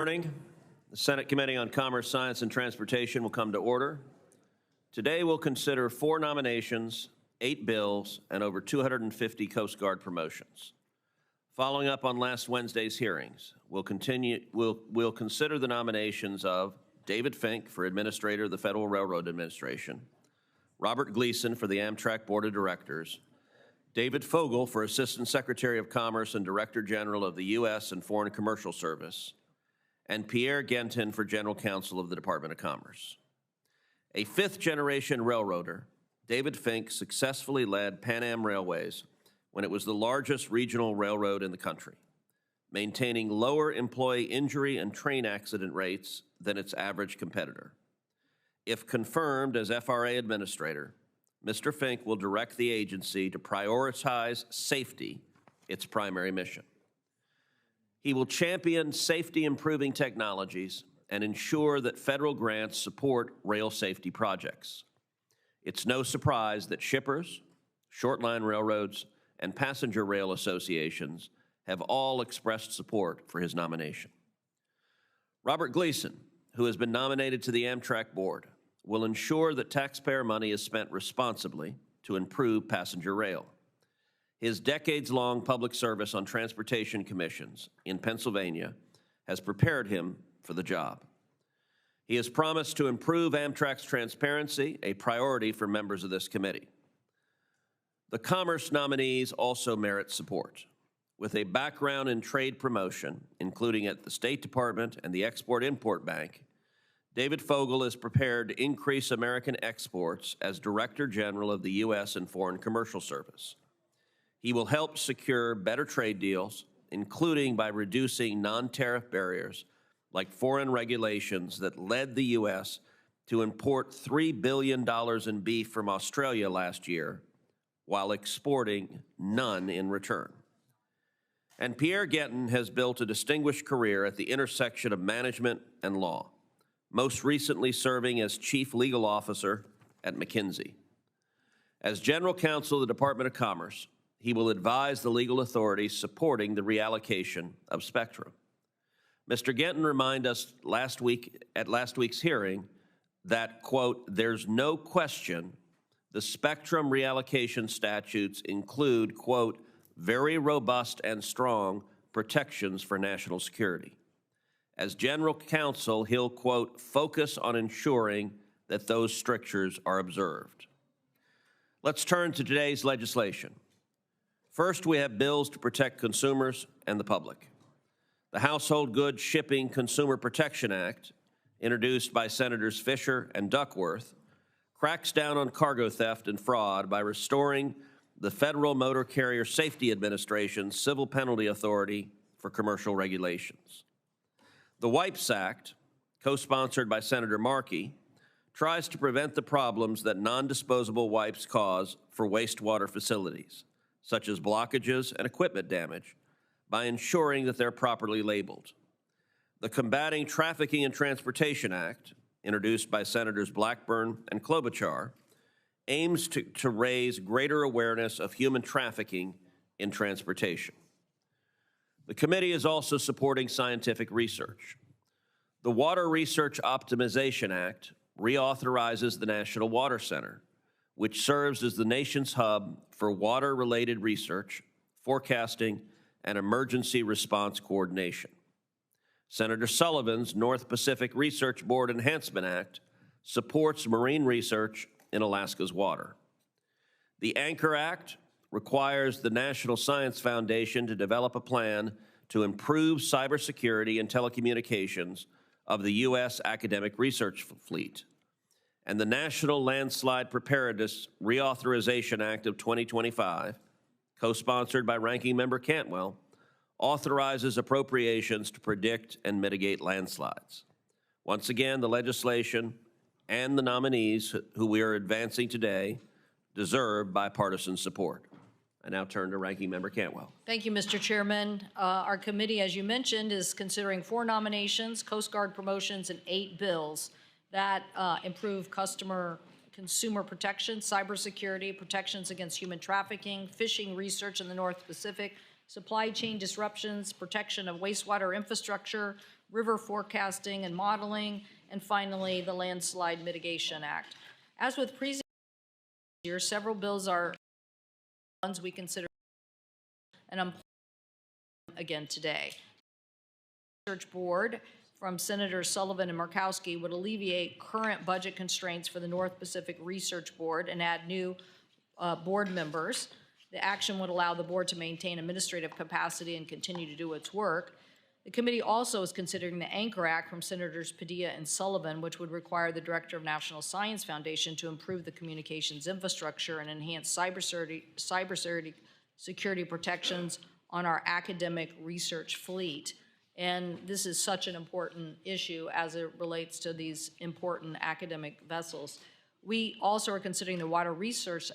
Morning. The Senate Committee on Commerce, Science, and Transportation will come to order. Today we'll consider 4 nominations, 8 bills, and over 250 Coast Guard promotions. Following up on last Wednesday's hearings, we'll consider the nominations of David Fink for Administrator of the Federal Railroad Administration, Robert Gleason for the Amtrak Board of Directors, David Fogel for Assistant Secretary of Commerce and Director General of the U.S. and Foreign Commercial Service, and Pierre Gentin for General Counsel of the Department of Commerce. A 5th-generation railroader, David Fink successfully led Pan Am Railways when it was the largest regional railroad in the country, maintaining lower employee injury and train accident rates than its average competitor. If confirmed as FRA Administrator, Mr. Fink will direct the agency to prioritize safety, its primary mission. He will champion safety-improving technologies and ensure that federal grants support rail safety projects. It's no surprise that shippers, short-line railroads, and passenger rail associations have all expressed support for his nomination. Robert Gleason, who has been nominated to the Amtrak Board, will ensure that taxpayer money is spent responsibly to improve passenger rail. His decades-long public service on transportation commissions in Pennsylvania has prepared him for the job. He has promised to improve Amtrak's transparency, a priority for members of this committee. The Commerce nominees also merit support. With a background in trade promotion, including at the State Department and the Export-Import Bank, David Fogel is prepared to increase American exports as Director General of the U.S. and Foreign Commercial Service. He will help secure better trade deals, including by reducing non-tariff barriers like foreign regulations that led the U.S. to import $3 billion in beef from Australia last year, while exporting none in return. And Pierre Gentin has built a distinguished career at the intersection of management and law, most recently serving as Chief Legal Officer at McKinsey. As General Counsel of the Department of Commerce, he will advise the legal authorities supporting the reallocation of spectrum. Mr. Gentin reminded us at last week's hearing that, quote, there's no question the spectrum reallocation statutes include, quote, very robust and strong protections for national security. As General Counsel, he'll, quote, focus on ensuring that those strictures are observed. Let's turn to today's legislation. First, we have bills to protect consumers and the public. The Household Goods Shipping Consumer Protection Act, introduced by Senators Fisher and Duckworth, cracks down on cargo theft and fraud by restoring the Federal Motor Carrier Safety Administration's civil penalty authority for commercial regulations. The WIPES Act, co-sponsored by Senator Markey, tries to prevent the problems that non-disposable wipes cause for wastewater facilities, such as blockages and equipment damage, by ensuring that they're properly labeled. The Combating Trafficking in Transportation Act, introduced by Senators Blackburn and Klobuchar, aims to raise greater awareness of human trafficking in transportation. The committee is also supporting scientific research. The Water Research Optimization Act reauthorizes the National Water Center, which serves as the nation's hub for water-related research, forecasting, and emergency response coordination. Senator Sullivan's North Pacific Research Board Enhancement Act supports marine research in Alaska's water. The Anchor Act requires the National Science Foundation to develop a plan to improve cybersecurity and telecommunications of the U.S. academic research fleet. And the National Landslide Preparedness Reauthorization Act of 2025, co-sponsored by Ranking Member Cantwell, authorizes appropriations to predict and mitigate landslides. Once again, the legislation and the nominees who we are advancing today deserve bipartisan support. I now turn to Ranking Member Cantwell. Thank you, Mr. Chairman. Our committee, as you mentioned, is considering 4 nominations, Coast Guard promotions, and 8 bills that improve consumer protection, cybersecurity, protections against human trafficking, fishing research in the North Pacific, supply chain disruptions, protection of wastewater infrastructure, river forecasting and modeling, and finally, the Landslide Mitigation Act. As with previous years, several bills are ones we consider, and I'm again today. The Research Board from Senators Sullivan and Murkowski would alleviate current budget constraints for the North Pacific Research Board and add new board members. The action would allow the board to maintain administrative capacity and continue to do its work. The committee also is considering the Anchor Act from Senators Padilla and Sullivan, which would require the Director of National Science Foundation to improve the communications infrastructure and enhance cybersecurity protections on our academic research fleet. And this is such an important issue as it relates to these important academic vessels. We also are considering the Water Resource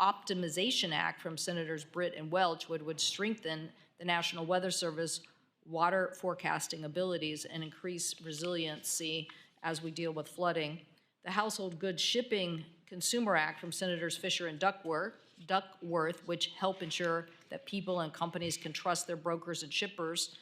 Optimization Act from Senators Britt and Welch, which would strengthen the National Weather Service water forecasting abilities and increase resiliency as we deal with flooding. The Household Goods Shipping Consumer Act from Senators Fisher and Duckworth, which help ensure that people and companies can trust their brokers and shippers.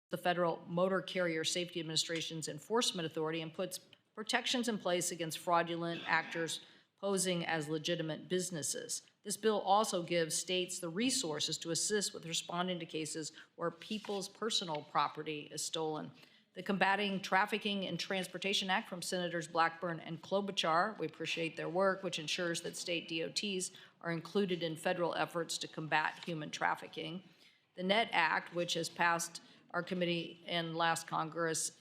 The Federal Motor Carrier Safety Administration's Enforcement Authority, and puts protections in place against fraudulent actors posing as legitimate businesses. This bill also gives states the resources to assist with responding to cases where people's personal property is stolen. The Combating Trafficking in Transportation Act from Senators Blackburn and Klobuchar, we appreciate their work, which ensures that state DOTs are included in federal efforts to combat human trafficking. The NET Act, which has passed our committee in last Congress,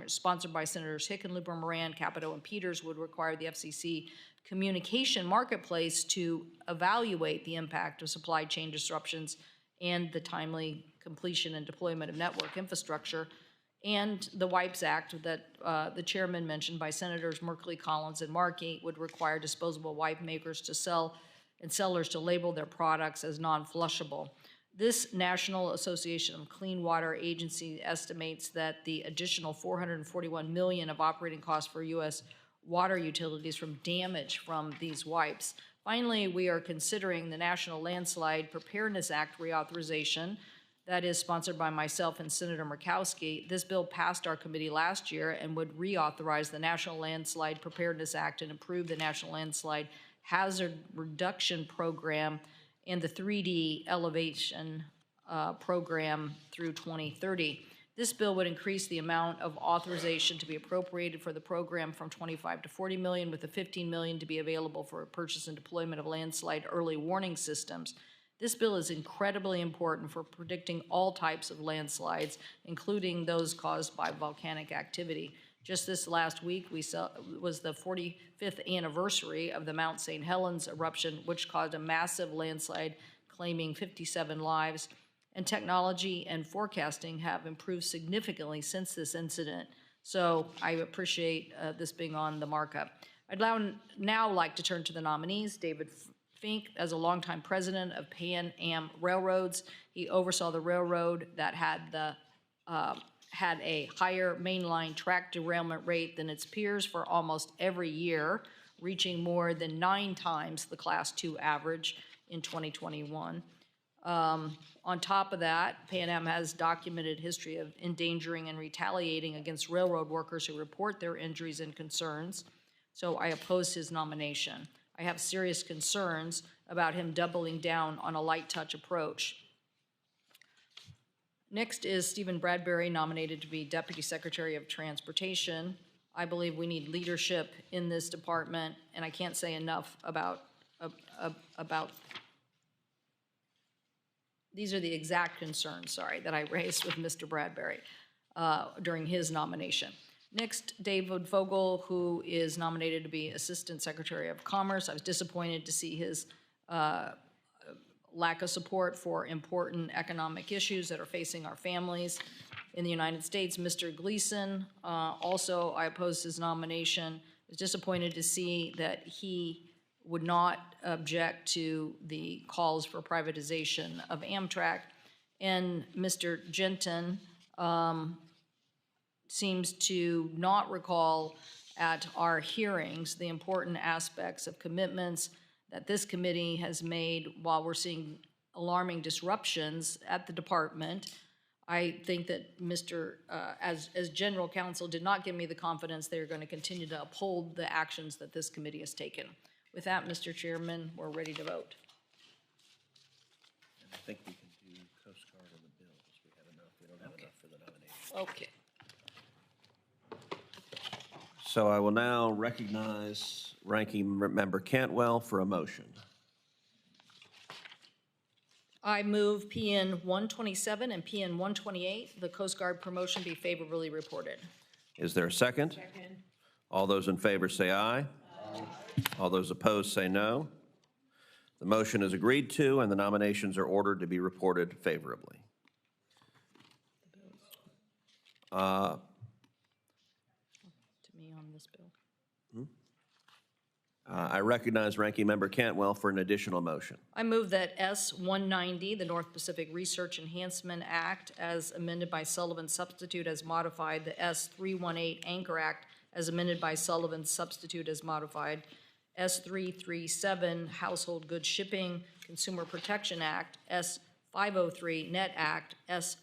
sponsored by Senators Hickenlooper, Moran, Capito, and Peters, would require the FCC communication marketplace to evaluate the impact of supply chain disruptions and the timely completion and deployment of network infrastructure. And the WIPES Act that the chairman mentioned by Senators Merkley, Collins, and Markey would require disposable wipe makers to sell and sellers to label their products as non-flushable. This National Association of Clean Water Agency estimates that the additional $441 million of operating costs for U.S. water utilities from damage from these wipes. Finally, we are considering the National Landslide Preparedness Act reauthorization that is sponsored by myself and Senator Murkowski. This bill passed our committee last year and would reauthorize the National Landslide Preparedness Act and improve the National Landslide Hazard Reduction Program and the 3D elevation program through 2030. This bill would increase the amount of authorization to be appropriated for the program from $25 to $40 million, with the $15 million to be available for purchase and deployment of landslide early warning systems. This bill is incredibly important for predicting all types of landslides, including those caused by volcanic activity. Just this last week, was the 45th anniversary of the Mount St. Helens eruption, which caused a massive landslide, claiming 57 lives. And technology and forecasting have improved significantly since this incident. So I appreciate this being on the markup. I'd now like to turn to the nominees. David Fink, as a longtime president of Pan Am Railroads, he oversaw the railroad that had a higher mainline track derailment rate than its peers for almost every year, reaching more than 9 times the Class II average in 2021. On top of that, Pan Am has documented history of endangering and retaliating against railroad workers who report their injuries and concerns, so I oppose his nomination. I have serious concerns about him doubling down on a light touch approach. Next is Stephen Bradbury, nominated to be Deputy Secretary of Transportation. I believe we need leadership in this department, and I can't say enough about these are the exact concerns, that I raised with Mr. Bradbury during his nomination. Next, David Vogel, who is nominated to be Assistant Secretary of Commerce. I was disappointed to see his lack of support for important economic issues that are facing our families in the United States. Mr. Gleason, also I opposed his nomination. I was disappointed to see that he would not object to the calls for privatization of Amtrak. And Mr. Genton seems to not recall at our hearings the important aspects of commitments that this committee has made while we're seeing alarming disruptions at the department. I think that as general counsel, did not give me the confidence they're going to continue to uphold the actions that this committee has taken. With that, Mr. Chairman, we're ready to vote. I think we can do Coast Guard and the bills. We have enough. We don't have enough for the nomination. Okay. So I will now recognize Ranking Member Cantwell for a motion. I move PN 127 and PN 128, the Coast Guard promotion be favorably reported. Is there a second? Second. All those in favor say aye. Aye. All those opposed say no. The motion is agreed to, and the nominations are ordered to be reported favorably. To me on this bill. I recognize Ranking Member Cantwell for an additional motion. I move that S 190, the North Pacific Research Enhancement Act, as amended by Sullivan substitute as modified, the S 318 Anchor Act as amended by Sullivan substitute as modified, S 337 Household Goods Shipping Consumer Protection Act, S 503 Net Act, S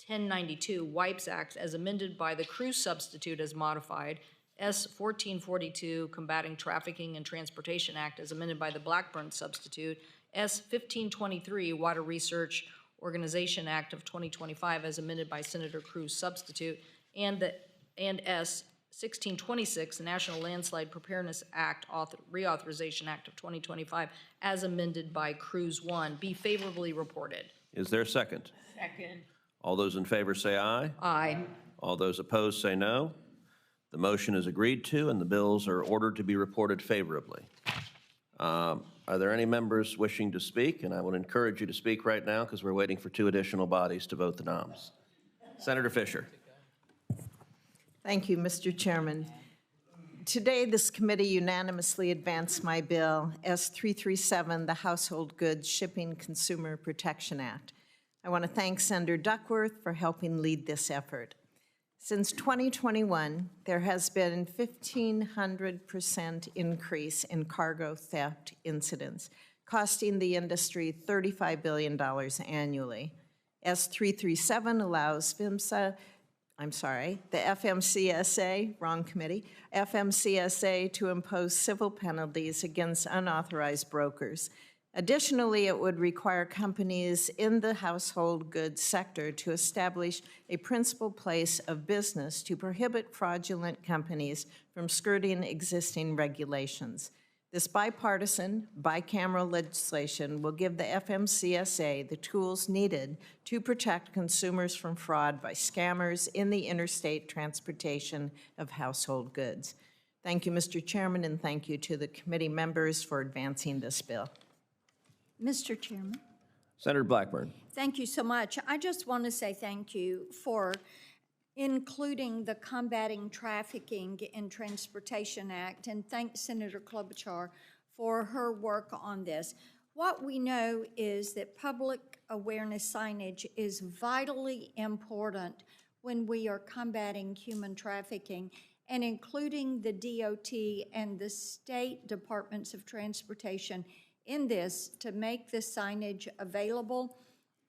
1092 Wipes Act as amended by the Cruz substitute as modified, S 1442 Combating Trafficking and Transportation Act as amended by the Blackburn substitute, S 1523 Water Research Organization Act of 2025 as amended by Senator Cruz substitute, and S 1626 National Landslide Preparedness Act Reauthorization Act of 2025 as amended by Cruz 1 be favorably reported. Is there a second? Second. All those in favor say aye. Aye. All those opposed say no. The motion is agreed to, and the bills are ordered to be reported favorably. Are there any members wishing to speak? And I would encourage you to speak right now because we're waiting for 2 additional bodies to vote the noms. Senator Fisher. Thank you, Mr. Chairman. Today, this committee unanimously advanced my bill, S337, the Household Goods Shipping Consumer Protection Act. I want to thank Senator Duckworth for helping lead this effort. Since 2021, there has been 1,500% increase in cargo theft incidents, costing the industry $35 billion annually. S337 allows the FMCSA, wrong committee, FMCSA to impose civil penalties against unauthorized brokers. Additionally, it would require companies in the household goods sector to establish a principal place of business to prohibit fraudulent companies from skirting existing regulations. This bipartisan, bicameral legislation will give the FMCSA the tools needed to protect consumers from fraud by scammers in the interstate transportation of household goods. Thank you, Mr. Chairman, and thank you to the committee members for advancing this bill. Mr. Chairman. Senator Blackburn. Thank you so much. I just want to say thank you for including the Combating Trafficking in Transportation Act, and thank Senator Klobuchar for her work on this. What we know is that public awareness signage is vitally important when we are combating human trafficking, and including the DOT and the state departments of transportation in this to make this signage available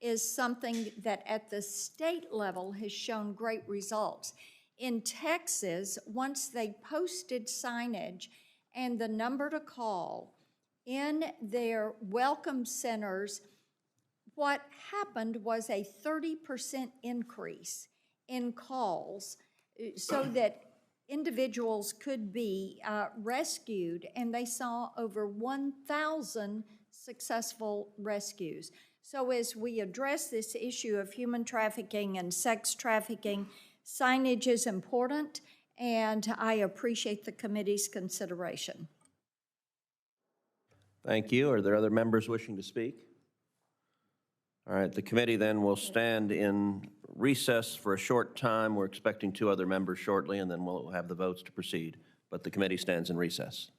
is something that at the state level has shown great results. In Texas, once they posted signage and the number to call in their welcome centers, what happened was a 30% increase in calls so that individuals could be rescued, and they saw over 1,000 successful rescues. So as we address this issue of human trafficking and sex trafficking, signage is important, and I appreciate the committee's consideration. Thank you. Are there other members wishing to speak? All right, the committee then will stand in recess for a short time. We're expecting 2 other members shortly, and then we'll have the votes to proceed. But the committee stands in recess.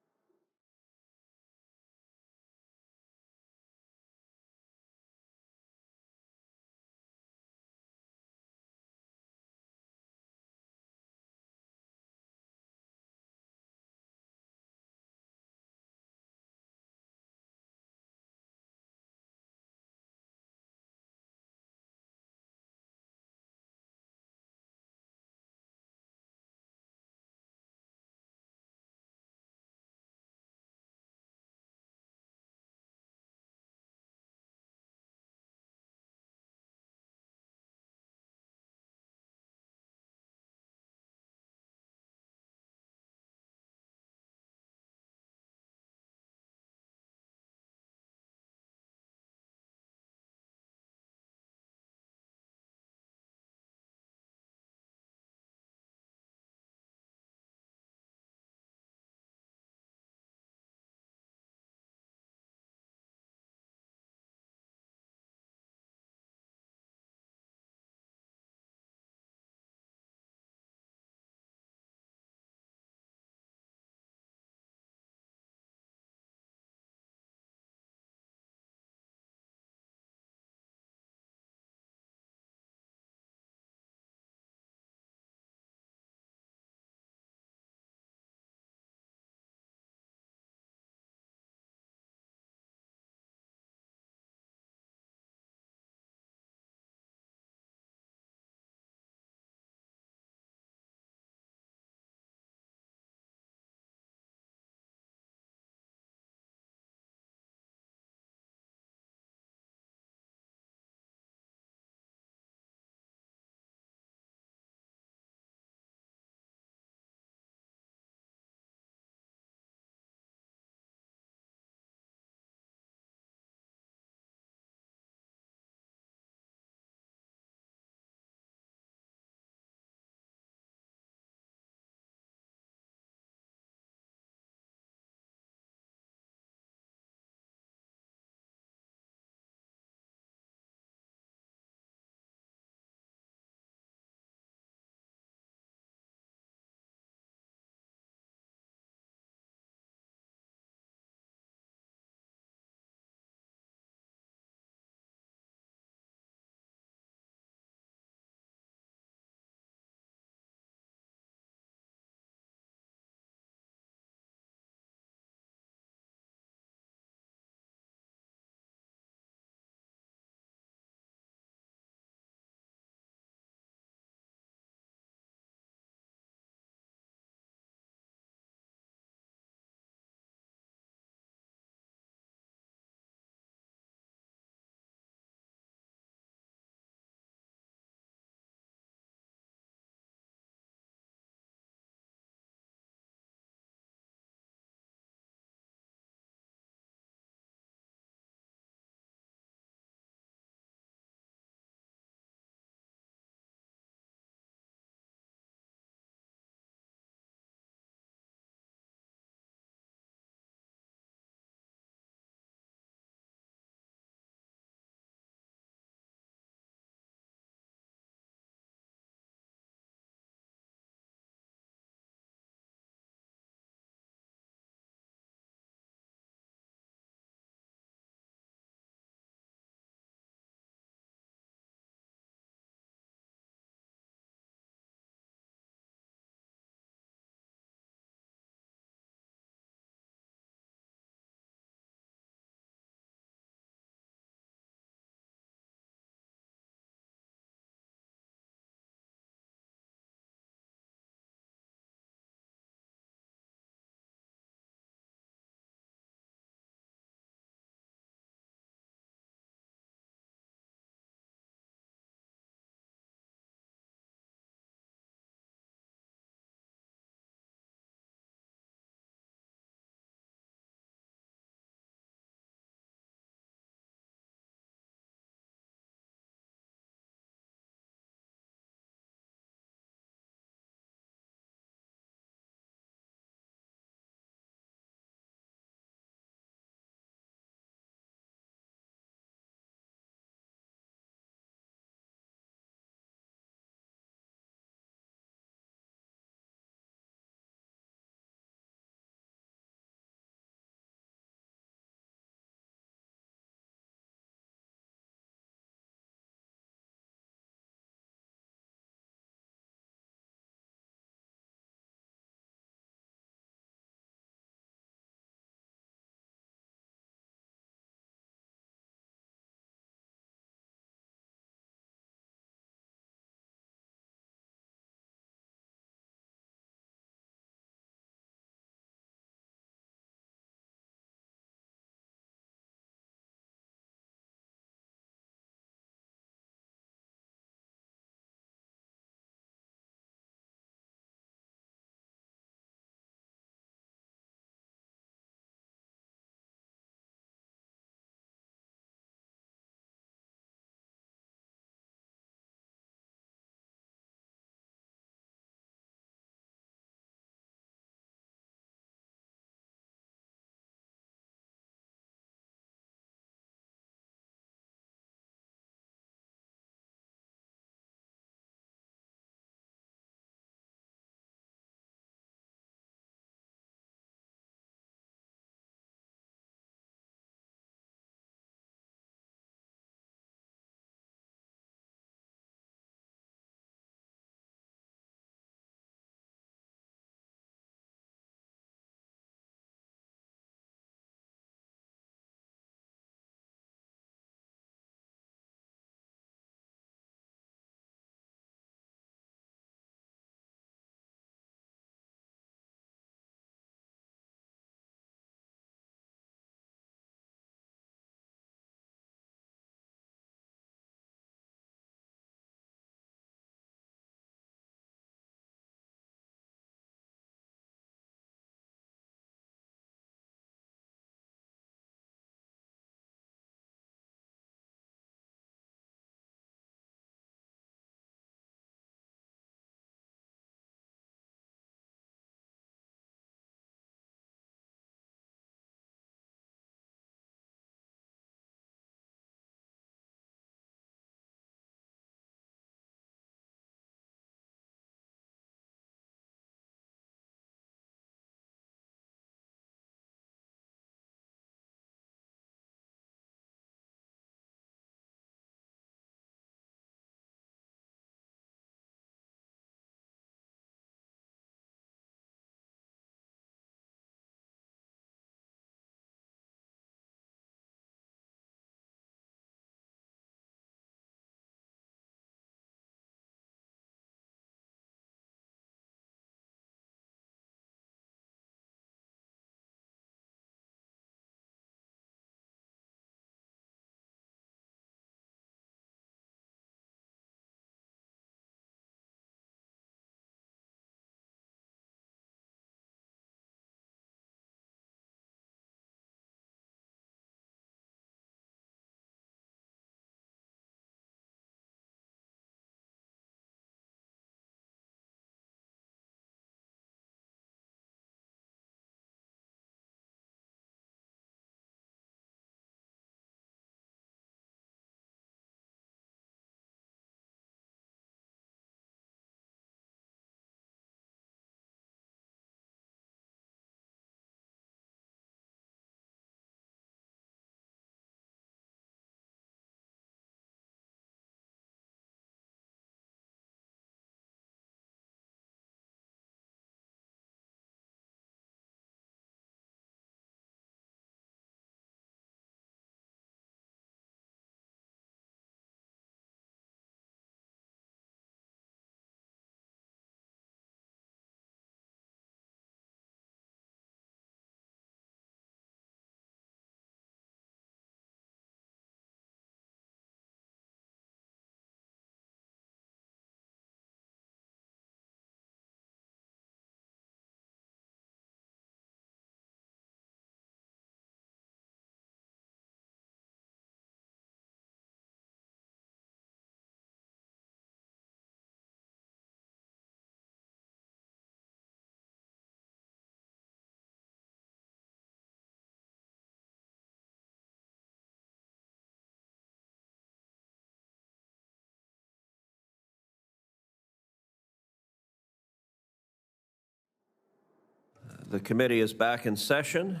The committee is back in session,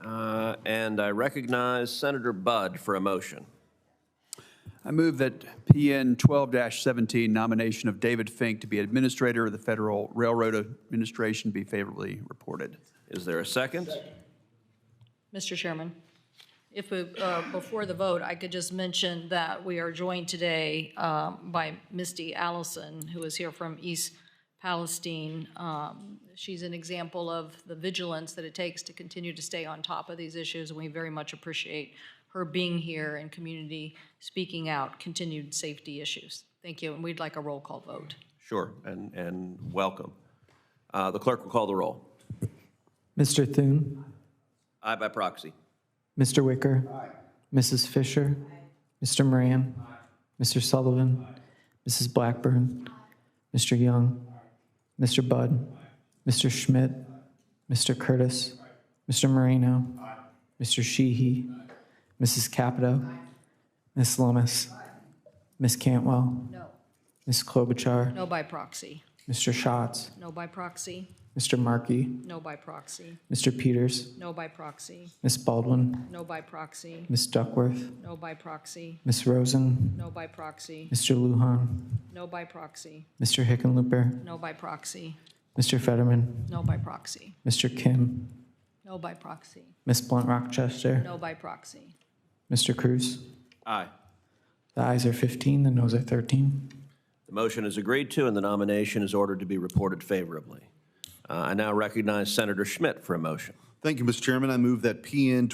and I recognize Senator Budd for a motion. I move that PN 12-17 nomination of David Fink to be Administrator of the Federal Railroad Administration be favorably reported. Is there a second? Mr. Chairman, if we, before the vote, I could just mention that we are joined today by Misty Allison, who is here from East Palestine. She's an example of the vigilance that it takes to continue to stay on top of these issues, and we very much appreciate her being here and community speaking out continued safety issues. Thank you, and we'd like a roll call vote. Sure, and welcome. The clerk will call the roll. Mr. Thune, Aye by proxy. Mr. Wicker, Mrs. Fisher, Mr. Moran, Mr. Sullivan, Mrs. Blackburn, Mr. Young, Mr. Budd, Mr. Schmidt, Mr. Curtis, Mr. Moreno, Mr. Sheehy, Mrs. Capito, Ms. Lomas, Ms. Cantwell, No. Ms. Klobuchar, No by proxy. Mr. Schatz, No by proxy. Mr. Markey, No by proxy. Mr. Peters, No by proxy. Ms. Baldwin, No by proxy. Ms. Duckworth, No by proxy. Ms. Rosen, No by proxy. Mr. Lujan, No by proxy. Mr. Hickenlooper, No by proxy. Mr. Fetterman, No by proxy. Mr. Kim, No by proxy. Ms. Blunt Rochester, No by proxy. Mr. Cruz. Aye. The ayes are 15, the noes are 13. The motion is agreed to, and the nomination is ordered to be reported favorably. I now recognize Senator Schmidt for a motion. Thank you, Mr. Chairman. I move that PN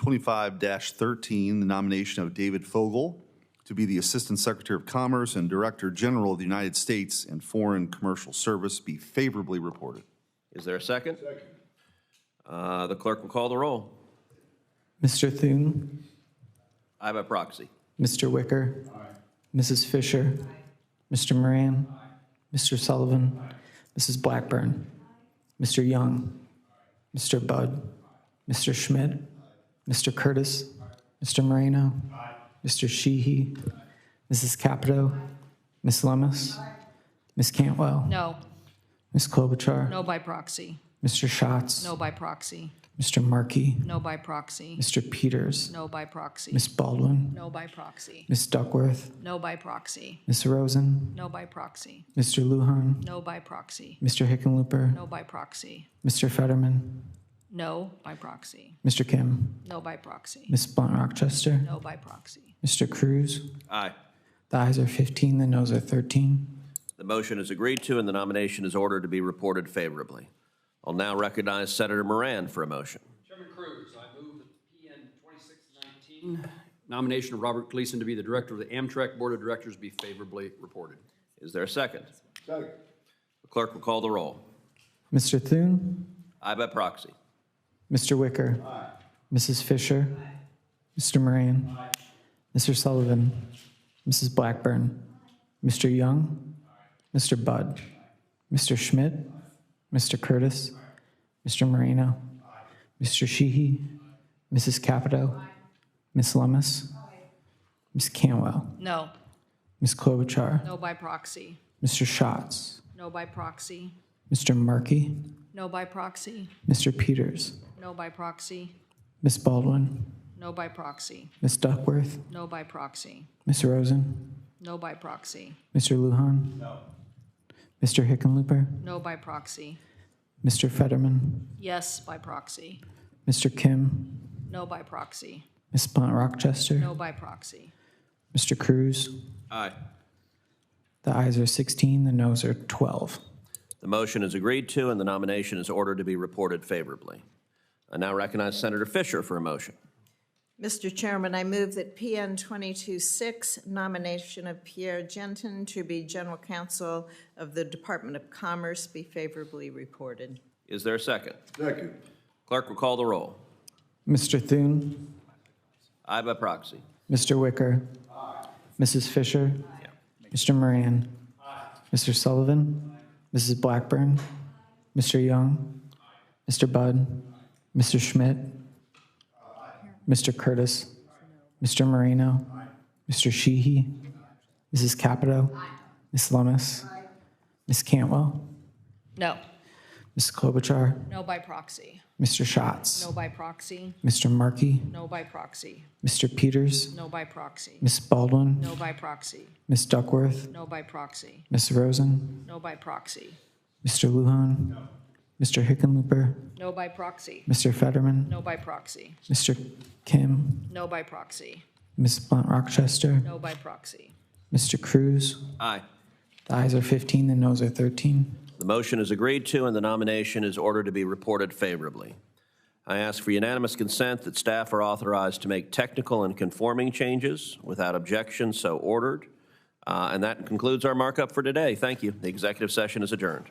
25-13, the nomination of David Fogel to be the Assistant Secretary of Commerce and Director General of the United States and Foreign Commercial Service be favorably reported. Is there a second? Second. The clerk will call the roll. Mr. Thune, Aye by proxy. Mr. Wicker, Mrs. Fisher, Mr. Moran, Mr. Sullivan, Mrs. Blackburn, Mr. Young, Mr. Budd, Mr. Schmidt, Mr. Curtis, Mr. Moreno, Mr. Sheehy, Mrs. Capito, Ms. Lemus, Ms. Cantwell, No. Ms. Klobuchar, No by proxy. Mr. Schatz, No by proxy. Mr. Markey, No by proxy. Mr. Peters, No by proxy. Ms. Baldwin, No by proxy. Ms. Duckworth, No by proxy. Ms. Rosen, No by proxy. Mr. Lujan, No by proxy. Mr. Hickenlooper, No by proxy. Mr. Fetterman, No by proxy. Mr. Kim, No by proxy. Ms. Blunt Rochester, No by proxy. Mr. Cruz. Aye. The ayes are 15, the noes are 13. The motion is agreed to, and the nomination is ordered to be reported favorably. I'll now recognize Senator Moran for a motion. Chairman Cruz, I move that PN 2619 nomination of Robert Gleason to be the Director of the Amtrak Board of Directors be favorably reported. Is there a second? Second. The clerk will call the roll. Mr. Thune, Aye by proxy. Mr. Wicker, Mrs. Fisher, Mr. Moran, Mr. Sullivan, Mrs. Blackburn, Mr. Young, Mr. Budd, Mr. Schmidt, Mr. Curtis, Mr. Moreno, Mr. Sheehy, Mrs. Capito, Ms. Lemus, Ms. Cantwell, No. Ms. Klobuchar, No by proxy. Mr. Schatz, No by proxy. Mr. Markey, No by proxy. Mr. Peters, No by proxy. Ms. Baldwin, No by proxy. Ms. Duckworth, No by proxy. Ms. Rosen, No by proxy. Mr. Lujan, Mr. Hickenlooper, No by proxy. Mr. Fetterman, Yes by proxy. Mr. Kim, No by proxy. Ms. Blunt Rochester, No by proxy. Mr. Cruz. Aye. The ayes are 16, the noes are 12. The motion is agreed to, and the nomination is ordered to be reported favorably. I now recognize Senator Fisher for a motion. Mr. Chairman, I move that PN 22-6, nomination of Pierre Genton to be General Counsel of the Department of Commerce be favorably reported. Is there a second? Second. Clerk will call the roll. Mr. Thune, Aye by proxy. Mr. Wicker, Mrs. Fisher, Mr. Moran, Mr. Sullivan, Mrs. Blackburn, Mr. Young, Mr. Budd, Mr. Schmidt, Mr. Curtis, Mr. Moreno, Mr. Sheehy, Mrs. Capito, Ms. Lemus, Ms. Cantwell. No. Ms. Klobuchar, No by proxy. Mr. Schatz, No by proxy. Mr. Markey, No by proxy. Mr. Peters, No by proxy. Ms. Baldwin, No by proxy. Ms. Duckworth, No by proxy. Ms. Rosen, No by proxy. Mr. Lujan, Mr. Hickenlooper, No by proxy. Mr. Fetterman, No by proxy. Mr. Kim, No by proxy. Ms. Blunt Rochester, No by proxy. Mr. Cruz. Aye. The ayes are 15, the noes are 13. The motion is agreed to, and the nomination is ordered to be reported favorably. I ask for unanimous consent that staff are authorized to make technical and conforming changes without objection, so ordered. And that concludes our markup for today. Thank you. The executive session is adjourned.